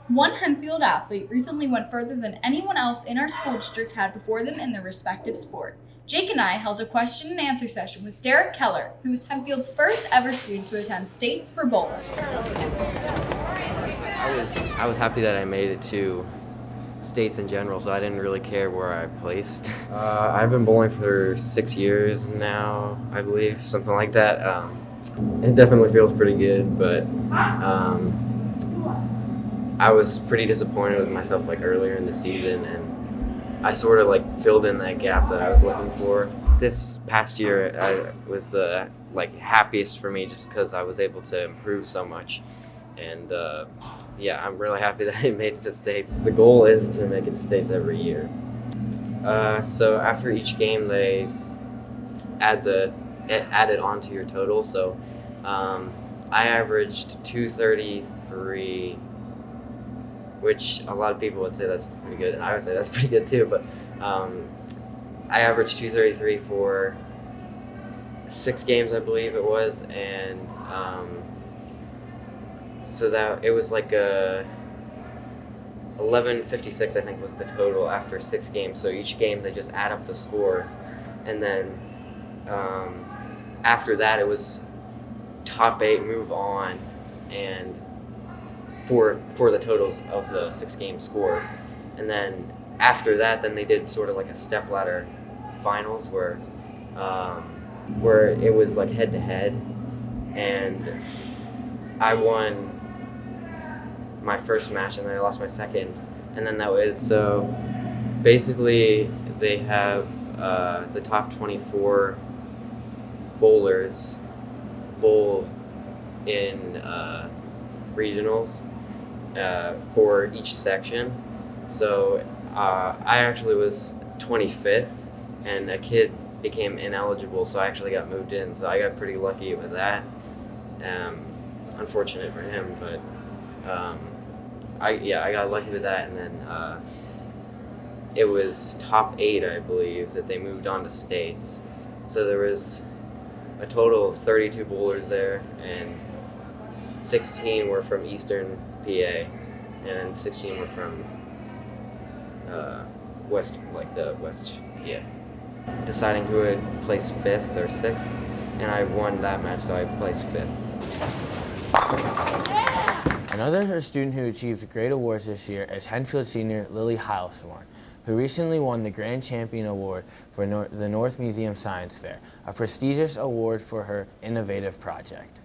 One Hempfield athlete recently went further than anyone else in our school district had before them in their respective sport. Jake and I held a question and answer session with Derek Keller, who was Hempfield's first ever student to attend states for bowling. I was happy that I made it to states in general, so I didn't really care where I placed. I've been bowling for 6 years now, I believe, something like that. It definitely feels pretty good, but I was pretty disappointed with myself earlier in the season, and I sort of filled in that gap that I was looking for. This past year I was the happiest for me just because I was able to improve so much, and yeah, I'm really happy that I made it to states. The goal is to make it to states every year. So after each game they add it onto your total. So I averaged 233, which a lot of people would say that's pretty good, and I would say that's pretty good too, but I averaged 233 for 6 games, I believe it was, and so that it was 1156, I think, was the total after 6 games. So each game they just add up the scores, and then after that it was top 8 move on, and for the totals of the 6 game scores. And then after that, then they did sort of a step ladder finals where it was head to head, and I won my first match and then I lost my second, and then that was so basically they have the top 24 bowlers bowl in regionals for each section. So I actually was 25th, and a kid became ineligible, so I actually got moved in. So I got pretty lucky with that. Unfortunate for him, but I got lucky with that. And then it was top 8, I believe, that they moved on to states. So there was a total of 32 bowlers there, and 16 were from Eastern PA, and 16 were from West PA. Deciding who would place 5th or 6th, and I won that match, so I placed 5th. Another student who achieved great awards this year is Henfield senior Lily Heilsworn, who recently won the Grand Champion Award for the North Museum Science Fair, a prestigious award for her innovative project.